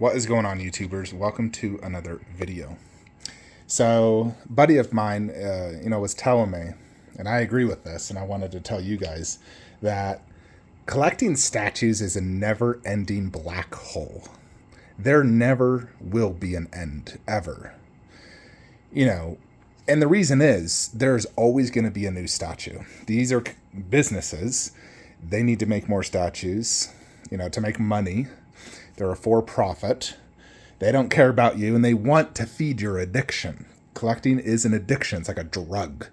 What is going on, YouTubers? Welcome to another video. So, a buddy of mine, was telling me, and I agree with this, and I wanted to tell you guys that collecting statues is a never-ending black hole. There never will be an end, ever. And the reason is there's always going to be a new statue. These are businesses. They need to make more statues, to make money. They're a for-profit. They don't care about you, and they want to feed your addiction. Collecting is an addiction. It's like a drug.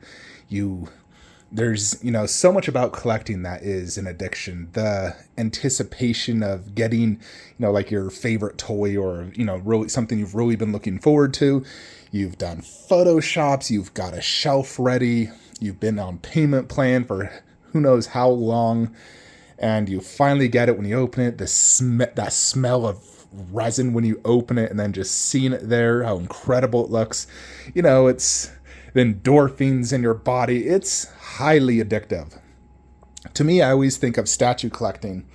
There's so much about collecting that is an addiction. The anticipation of getting, like your favorite toy or, really something you've really been looking forward to. You've done photoshops. You've got a shelf ready. You've been on payment plan for who knows how long. And you finally get it when you open it. That smell of resin when you open it, and then just seeing it there, how incredible it looks. It's the endorphins in your body. It's highly addictive. To me, I always think of statue collecting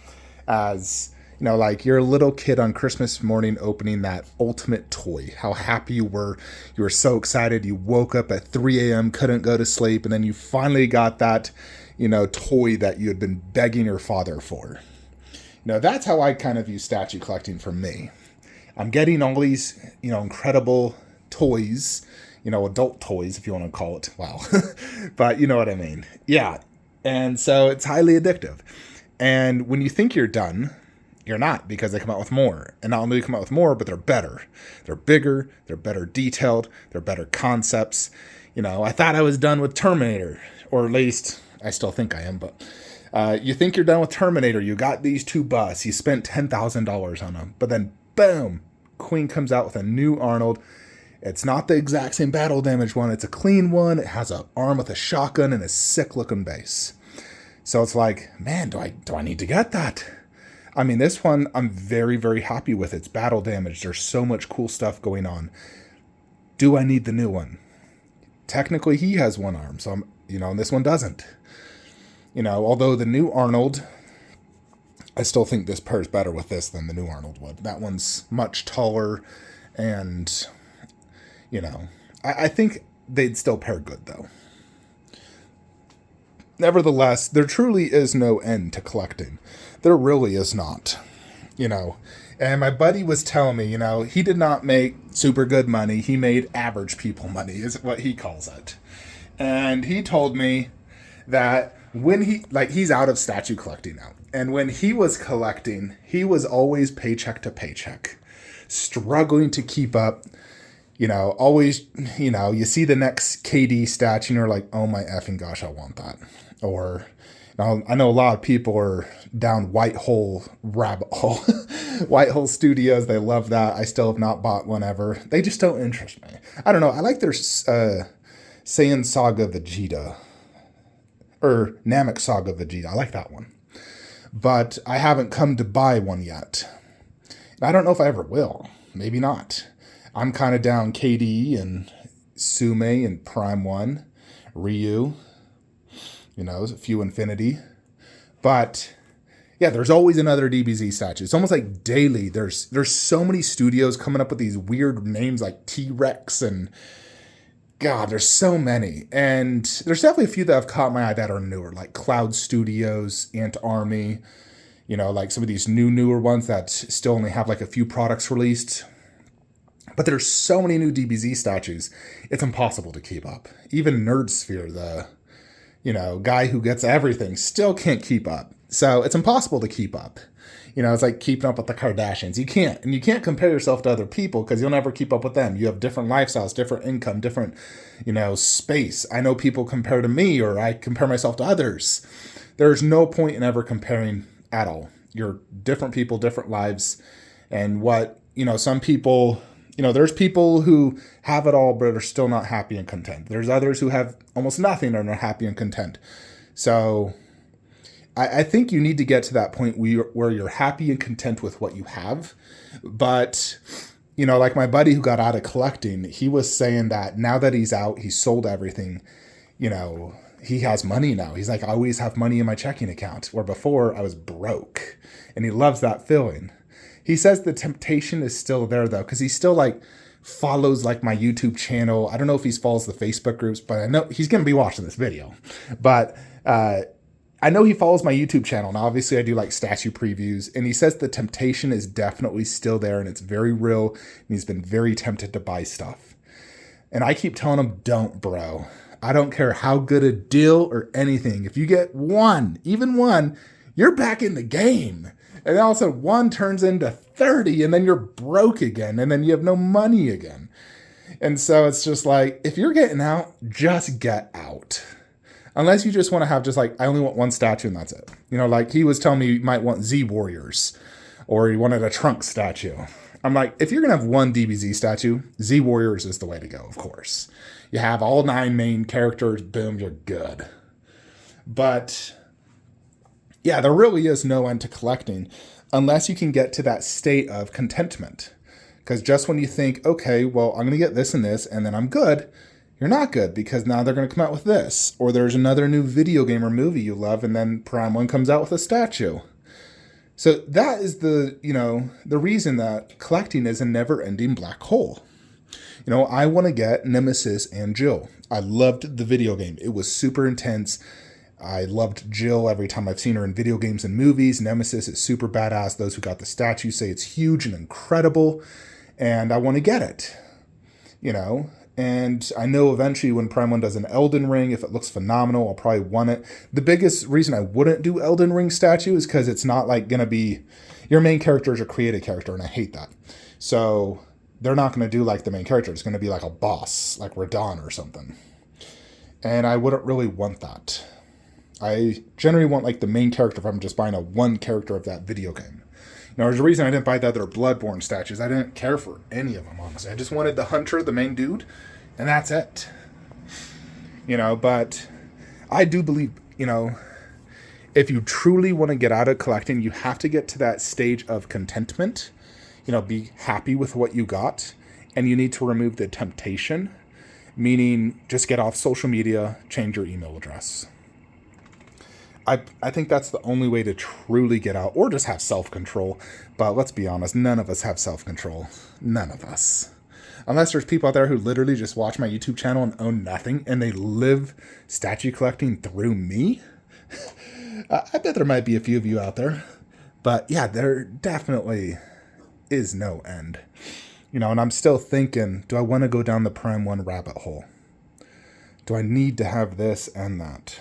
as, like you're a little kid on Christmas morning opening that ultimate toy. How happy you were. You were so excited. You woke up at 3 a.m., couldn't go to sleep, and then you finally got that toy that you had been begging your father for. That's how I kind of view statue collecting for me. I'm getting all these, incredible toys, adult toys, if you want to call it. Wow. But you know what I mean? Yeah. And so it's highly addictive. And when you think you're done, you're not, because they come out with more. And not only do they come out with more, but they're better. They're bigger. They're better detailed. They're better concepts. I thought I was done with Terminator, or at least I still think I am, but you think you're done with Terminator. You got these two busts. You spent $10,000 on them. But then, boom, Queen comes out with a new Arnold. It's not the exact same battle damage one. It's a clean one. It has an arm with a shotgun and a sick-looking base. So it's like, man, do I need to get that? I mean, this one, I'm very, very happy with. It's battle damage. There's so much cool stuff going on. Do I need the new one? Technically, he has one arm, so and this one doesn't. Although the new Arnold, I still think this pairs better with this than the new Arnold would. That one's much taller, and, I think they'd still pair good, though. Nevertheless, there truly is no end to collecting. There really is not, And my buddy was telling me, he did not make super good money. He made average people money, is what he calls it. And he told me that when he's out of statue collecting now. And when he was collecting, he was always paycheck to paycheck, struggling to keep up. Always, you see the next KD statue and you're like, oh my effing gosh, I want that. Or, I know a lot of people are down white hole rabbit hole, white hole studios. They love that. I still have not bought one ever. They just don't interest me. I don't know. I like their Saiyan Saga Vegeta, or Namek Saga Vegeta. I like that one. But I haven't come to buy one yet. I don't know if I ever will. Maybe not. I'm kind of down KD and Sume and Prime 1, Ryu, a few Infinity. But yeah, there's always another DBZ statue. It's almost like daily. There's so many studios coming up with these weird names like T-Rex and God, there's so many. And there's definitely a few that have caught my eye that are newer, like Cloud Studios, Ant Army, like some of these newer ones that still only have like a few products released. But there's so many new DBZ statues, it's impossible to keep up. Even Nerdsphere, the, guy who gets everything, still can't keep up. So it's impossible to keep up. It's like keeping up with the Kardashians. You can't. And you can't compare yourself to other people because you'll never keep up with them. You have different lifestyles, different income, different, space. I know people compare to me, or I compare myself to others. There's no point in ever comparing at all. You're different people, different lives. And some people, there's people who have it all but are still not happy and content. There's others who have almost nothing and are happy and content. So I think you need to get to that point where you're happy and content with what you have. But, like my buddy who got out of collecting, he was saying that now that he's out, he's sold everything, he has money now. He's like, I always have money in my checking account, where before I was broke. And he loves that feeling. He says the temptation is still there though, because he still like follows like my YouTube channel. I don't know if he follows the Facebook groups, but I know he's going to be watching this video. But I know he follows my YouTube channel, and obviously I do like statue previews, and he says the temptation is definitely still there, and it's very real, and he's been very tempted to buy stuff. And I keep telling him, don't, bro. I don't care how good a deal or anything. If you get one, even one, you're back in the game. And then all of a sudden one turns into 30, and then you're broke again, and then you have no money again. And so it's just like, if you're getting out, just get out. Unless you just want to have just like, I only want one statue and that's it. You know, like he was telling me you might want Z Warriors, or he wanted a Trunks statue. I'm like, if you're going to have one DBZ statue, Z Warriors is the way to go, of course. You have all 9 main characters, boom, you're good. But yeah, there really is no end to collecting unless you can get to that state of contentment. Because just when you think, okay, well, I'm going to get this and this, and then I'm good, you're not good, because now they're going to come out with this. Or there's another new video game or movie you love, and then Prime 1 comes out with a statue. So that is the reason that collecting is a never-ending black hole. You know, I want to get Nemesis and Jill. I loved the video game. It was super intense. I loved Jill every time I've seen her in video games and movies. Nemesis is super badass. Those who got the statue say it's huge and incredible, and I want to get it. You know, and I know eventually when Prime 1 does an Elden Ring, if it looks phenomenal, I'll probably want it. The biggest reason I wouldn't do Elden Ring statue is because it's not like going to be, your main character is a created character, and I hate that. So they're not going to do like the main character. It's going to be like a boss, like Radon or something. And I wouldn't really want that. I generally want like the main character if I'm just buying a one character of that video game. Now, there's a reason I didn't buy the other Bloodborne statues. I didn't care for any of them, honestly. I just wanted the hunter, the main dude, and that's it. You know, but I do believe, you know, if you truly want to get out of collecting, you have to get to that stage of contentment. You know, be happy with what you got, and you need to remove the temptation, meaning just get off social media, change your email address. I think that's the only way to truly get out, or just have self-control. But let's be honest, none of us have self-control. None of us. Unless there's people out there who literally just watch my YouTube channel and own nothing, and they live statue collecting through me. I bet there might be a few of you out there. But yeah, there definitely is no end. You know, and I'm still thinking, do I want to go down the Prime 1 rabbit hole? Do I need to have this and that?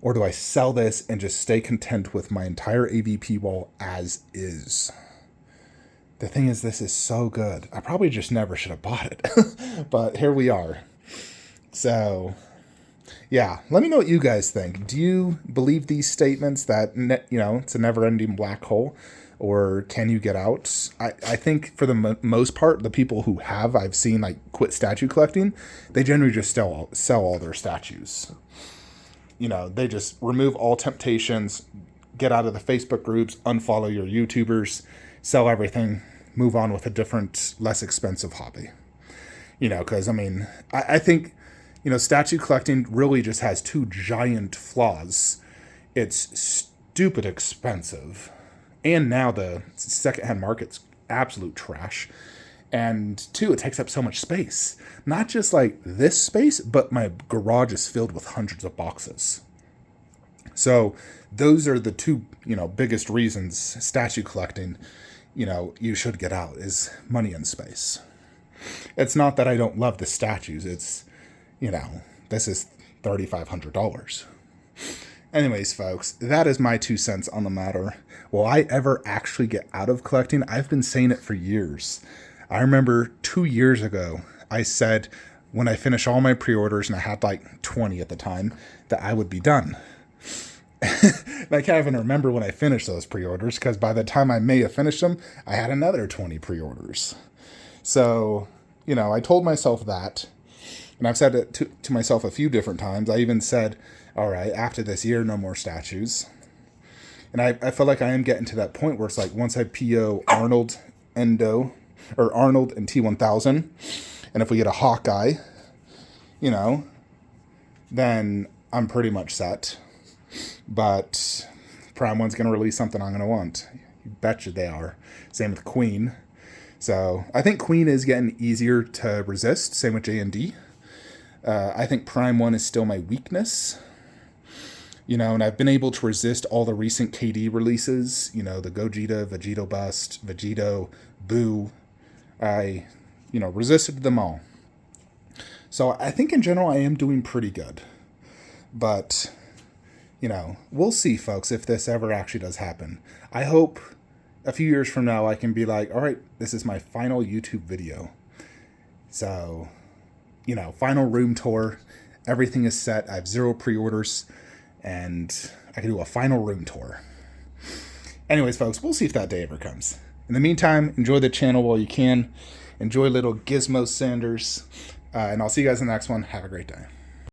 Or do I sell this and just stay content with my entire AVP wall as is? The thing is, this is so good. I probably just never should have bought it. But here we are. So, yeah. Let me know what you guys think. Do you believe these statements that, you know, it's a never-ending black hole? Or can you get out? I think for the most part, the people who have, I've seen, like, quit statue collecting, they generally just sell all their statues. You know, they just remove all temptations, get out of the Facebook groups, unfollow your YouTubers, sell everything, move on with a different, less expensive hobby. You know, because, I mean, I think, you know, statue collecting really just has 2 giant flaws. It's stupid expensive, and now the secondhand market's absolute trash. And 2, it takes up so much space. Not just like this space, but my garage is filled with hundreds of boxes. So those are the 2, you know, biggest reasons statue collecting, you know, you should get out, is money and space. It's not that I don't love the statues. It's, you know, this is $3,500. Anyways, folks, that is my 2 cents on the matter. Will I ever actually get out of collecting? I've been saying it for years. I remember 2 years ago, I said when I finish all my pre-orders, and I had like 20 at the time, that I would be done. And I can't even remember when I finished those pre-orders, because by the time I may have finished them, I had another 20 pre-orders. So, you know, I told myself that, and I've said it to myself a few different times. I even said, all right, after this year, no more statues. And I feel like I am getting to that point where it's like, once I PO Arnold, Endo, or Arnold and T1000, and if we get a Hawkeye, you know, then I'm pretty much set. But Prime 1's going to release something I'm going to want. You betcha they are. Same with Queen. So I think Queen is getting easier to resist. Same with J&D. I think Prime 1 is still my weakness. And I've been able to resist all the recent KD releases. The Gogeta, Vegito Bust, Vegito, Boo. I, resisted them all. So I think in general I am doing pretty good. But, we'll see, folks, if this ever actually does happen. I hope a few years from now I can be like, all right, this is my final YouTube video. So, final room tour. Everything is set. I have 0 pre-orders. And I can do a final room tour. Anyways, folks, we'll see if that day ever comes. In the meantime, enjoy the channel while you can. Enjoy little Gizmo Sanders. And I'll see you guys in the next one. Have a great day.